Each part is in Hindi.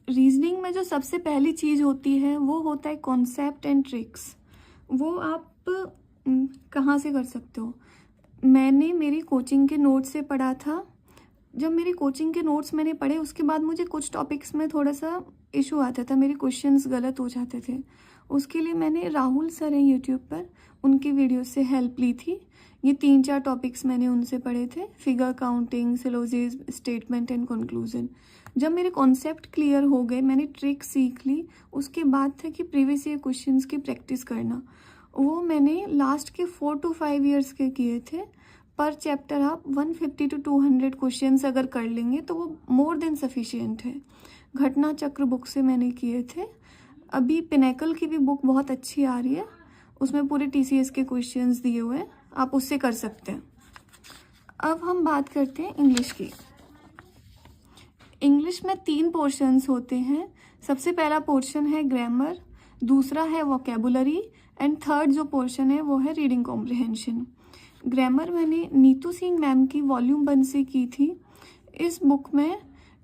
रीजनिंग में जो सबसे पहली चीज़ होती है वो होता है कॉन्सेप्ट एंड ट्रिक्स। वो आप कहाँ से कर सकते हो? मैंने मेरी कोचिंग के नोट्स से पढ़ा था। जब मेरी कोचिंग के नोट्स मैंने पढ़े उसके बाद मुझे कुछ टॉपिक्स में थोड़ा सा इशू आता था, मेरे क्वेश्चंस गलत हो जाते थे। उसके लिए मैंने राहुल सर हैं यूट्यूब पर, उनकी वीडियो से हेल्प ली थी। ये 3-4 टॉपिक्स मैंने उनसे पढ़े थे, figure counting, syllogism, statement and conclusion. जब मेरे कॉन्सेप्ट क्लियर हो गए, मैंने ट्रिक सीख ली, उसके बाद था कि प्रीवियस ईयर क्वेश्चंस की प्रैक्टिस करना। वो मैंने लास्ट के 4 to 5 ईयर्स के किए थे। पर चैप्टर आप 150 to 200 क्वेश्चंस अगर कर लेंगे तो वो मोर देन सफिशिएंट है। घटना चक्र बुक से मैंने किए थे। अभी पिनेकल की भी बुक बहुत अच्छी आ रही है, उसमें पूरे TCS के क्वेश्चंस दिए हुए हैं, आप उससे कर सकते हैं। अब हम बात करते हैं इंग्लिश की। इंग्लिश में 3 पोर्शंस होते हैं। सबसे पहला पोर्शन है ग्रामर, दूसरा है वोकेबुलरी एंड थर्ड जो पोर्शन है वो है रीडिंग कॉम्प्रिहेंशन। ग्रामर मैंने नीतू सिंह मैम की वॉल्यूम 1 से की थी। इस बुक में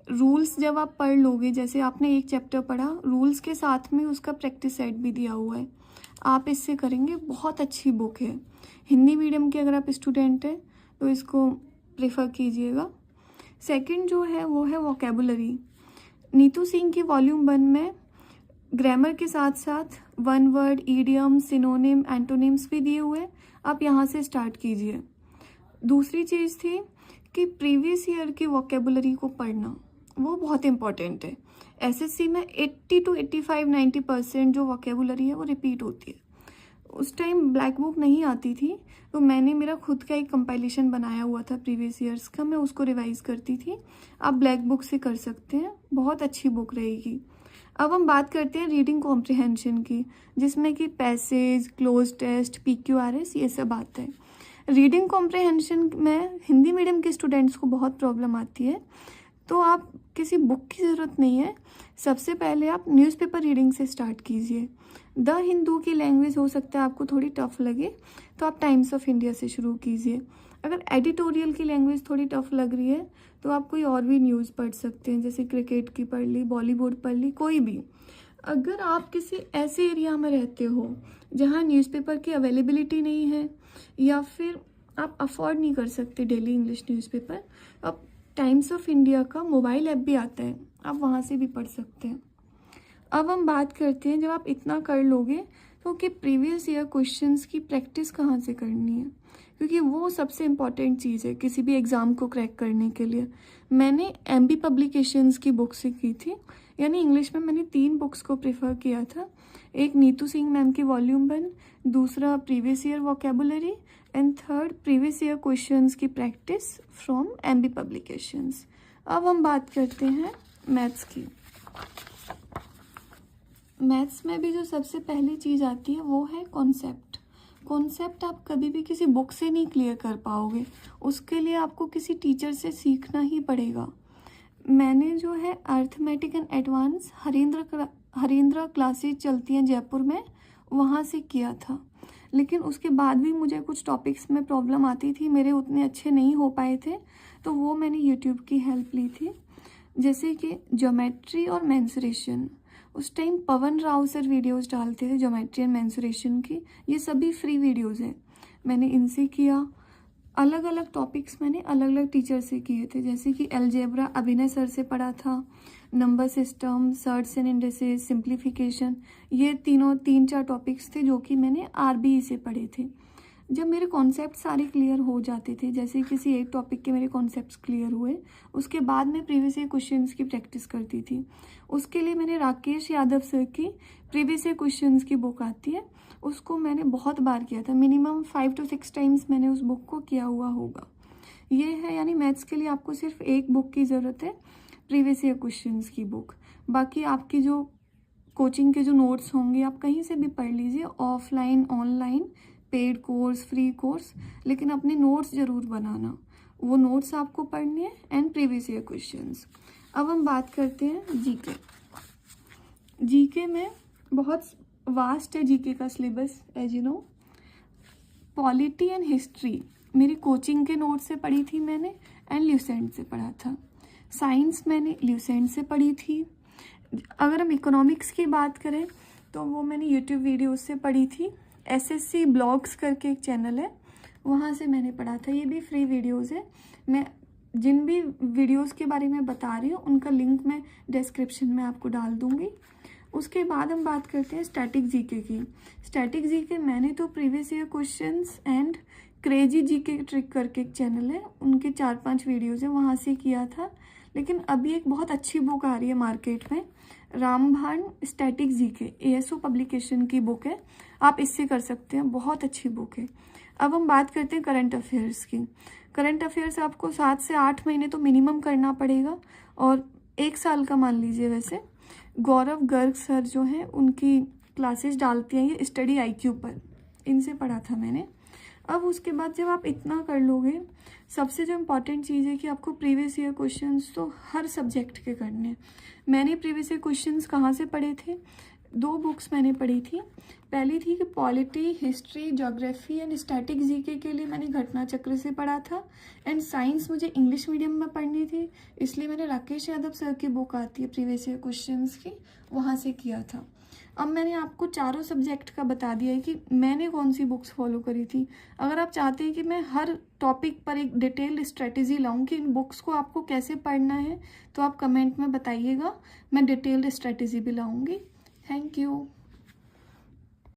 रूल्स जब आप पढ़ लोगे, जैसे आपने एक चैप्टर पढ़ा, रूल्स के साथ में उसका प्रैक्टिस सेट भी दिया हुआ है, आप इससे करेंगे। बहुत अच्छी बुक है। हिंदी मीडियम के अगर आप स्टूडेंट हैं तो इसको प्रेफर कीजिएगा। सेकंड जो है वो है वोकेबुलरी। नीतू सिंह की वॉल्यूम 1 में ग्रामर के साथ साथ one word, idiom, synonym, antonyms भी दिए हुए, आप यहाँ से स्टार्ट कीजिए। दूसरी चीज़ थी कि प्रीवियस ईयर की वोकेबुलरी को पढ़ना, वो बहुत इम्पॉर्टेंट है। SSC में 80 to 85, 90% जो वोकेबुलरी है वो रिपीट होती है। उस टाइम ब्लैक बुक नहीं आती थी, तो मैंने मेरा खुद का एक कंपाइलेशन बनाया हुआ था प्रीवियस ईयर्स का, मैं उसको रिवाइज करती थी। आप ब्लैक बुक से कर सकते हैं, बहुत अच्छी बुक रहेगी। अब हम बात करते हैं रीडिंग कॉम्प्रिहेंशन की, जिसमें कि पैसेज, क्लोज टेस्ट, PQRS ये सब आता है। रीडिंग कॉम्प्रिहेंशन में हिंदी मीडियम के स्टूडेंट्स को बहुत प्रॉब्लम आती है, तो आप किसी बुक की ज़रूरत नहीं है। सबसे पहले आप न्यूज़पेपर रीडिंग से स्टार्ट कीजिए। द हिंदू की लैंग्वेज हो सकता है आपको थोड़ी टफ लगे, तो आप टाइम्स ऑफ इंडिया से शुरू कीजिए। अगर एडिटोरियल की लैंग्वेज थोड़ी टफ लग रही है तो आप कोई और भी न्यूज़ पढ़ सकते हैं, जैसे क्रिकेट की पढ़ ली, बॉलीवुड पढ़ ली, कोई भी। अगर आप किसी ऐसे एरिया में रहते हो जहाँ न्यूज़पेपर की अवेलेबिलिटी नहीं है, या फिर आप अफोर्ड नहीं कर सकते डेली इंग्लिश न्यूज़पेपर, आप टाइम्स ऑफ इंडिया का मोबाइल ऐप भी आता है, आप वहाँ से भी पढ़ सकते हैं। अब हम बात करते हैं, जब आप इतना कर लोगे तो कि प्रीवियस ईयर क्वेश्चंस की प्रैक्टिस कहाँ से करनी है, क्योंकि वो सबसे इम्पॉर्टेंट चीज़ है किसी भी एग्ज़ाम को क्रैक करने के लिए। मैंने MB पब्लिकेशंस की बुक से की थी, यानी इंग्लिश में मैंने 3 बुक्स को प्रेफर किया था। एक नीतू सिंह मैम की वॉल्यूम 1, दूसरा previous year vocabulary and third previous year questions की प्रैक्टिस फ्रॉम MB पब्लिकेशंस। अब हम बात करते हैं मैथ्स की। मैथ्स में भी जो सबसे पहली चीज़ आती है वो है कॉन्सेप्ट। कॉन्सेप्ट आप कभी भी किसी बुक से नहीं क्लियर कर पाओगे, उसके लिए आपको किसी टीचर से सीखना ही पड़ेगा। मैंने जो है arithmetic and advance Harendra classes चलती हैं जयपुर में, वहाँ से किया था। लेकिन उसके बाद भी मुझे कुछ टॉपिक्स में प्रॉब्लम आती थी, मेरे उतने अच्छे नहीं हो पाए थे, तो वो मैंने यूट्यूब की हेल्प ली थी। जैसे कि ज्योमेट्री और मेंसुरेशन, उस टाइम पवन राव सर वीडियोस डालते थे ज्योमेट्री एंड मेंसुरेशन की, ये सभी फ्री वीडियोस हैं, मैंने इनसे किया। अलग अलग टॉपिक्स मैंने अलग अलग टीचर से किए थे, जैसे कि अलजेब्रा अभिनय सर से पढ़ा था, number system, shirts and indices, simplification, ये 3-4 टॉपिक्स थे जो कि मैंने RBE से पढ़े थे। जब मेरे कॉन्सेप्ट सारे क्लियर हो जाते थे, जैसे किसी एक टॉपिक के मेरे कॉन्सेप्ट्स क्लियर हुए, उसके बाद मैं प्रीवियस ईयर क्वेश्चंस की प्रैक्टिस करती थी। उसके लिए मैंने राकेश यादव सर की प्रीवियस ईयर क्वेश्चंस की बुक आती है, उसको मैंने बहुत बार किया था, मिनिमम 5 to 6 टाइम्स मैंने उस बुक को किया हुआ होगा। ये है, यानी मैथ्स के लिए आपको सिर्फ एक बुक की ज़रूरत है, प्रीवियस ईयर क्वेश्चंस की बुक। बाकी आपकी जो कोचिंग के जो नोट्स होंगे आप कहीं से भी पढ़ लीजिए, offline, online, paid course, free course, लेकिन अपने नोट्स ज़रूर बनाना, वो नोट्स आपको पढ़ने हैं एंड प्रीवियस ईयर क्वेश्चंस। अब हम बात करते हैं जीके में बहुत वास्ट है जीके का syllabus, as you know. Polity and history मेरी कोचिंग के नोट से पढ़ी थी मैंने, एंड ल्यूसेंट से पढ़ा था। साइंस मैंने ल्यूसेंट से पढ़ी थी, अगर हम इकोनॉमिक्स की बात करें तो वो मैंने यूट्यूब वीडियोस से पढ़ी थी। एसएससी ब्लॉग्स करके एक चैनल है, वहाँ से मैंने पढ़ा था। ये भी फ्री वीडियोस है। मैं जिन भी वीडियोस के बारे में बता रही हूँ उनका लिंक मैं डिस्क्रिप्शन में आपको डाल दूँगी। उसके बाद हम बात करते हैं स्टैटिक जीके की। स्टैटिक जीके मैंने तो previous year questions and crazy GK trick करके एक चैनल है, उनके 4-5 वीडियोस हैं, वहाँ से किया था। लेकिन अभी एक बहुत अच्छी बुक आ रही है मार्केट में, रामबाण स्टैटिक जीके, एएसओ पब्लिकेशन की बुक है, आप इससे कर सकते हैं, बहुत अच्छी बुक है। अब हम बात करते हैं करंट अफेयर्स की। करंट अफेयर्स आपको 7 से 8 महीने तो मिनिमम करना पड़ेगा, और 1 साल का मान लीजिए। वैसे गौरव गर्ग सर जो हैं उनकी क्लासेस डालती हैं ये स्टडी आईक्यू पर, इनसे पढ़ा था मैंने। अब उसके बाद जब आप इतना कर लोगे, सबसे जो इम्पॉर्टेंट चीज़ है कि आपको प्रीवियस ईयर क्वेश्चंस तो हर सब्जेक्ट के करने हैं। मैंने प्रीवियस ईयर क्वेश्चंस कहाँ से पढ़े थे? 2 बुक्स मैंने पढ़ी थी। पहली थी कि polity, history, geography and static GK के लिए मैंने घटना चक्र से पढ़ा था। एंड साइंस मुझे इंग्लिश मीडियम में पढ़नी थी, इसलिए मैंने राकेश यादव सर की बुक आती है प्रीवियस ईयर क्वेश्चंस की, वहाँ से किया था। अब मैंने आपको चारों सब्जेक्ट का बता दिया है कि मैंने कौन सी बुक्स फॉलो करी थी। अगर आप चाहते हैं कि मैं हर टॉपिक पर एक डिटेल्ड स्ट्रेटेजी लाऊं कि इन बुक्स को आपको कैसे पढ़ना है, तो आप कमेंट में बताइएगा, मैं डिटेल्ड स्ट्रेटेजी भी लाऊंगी। Thank you.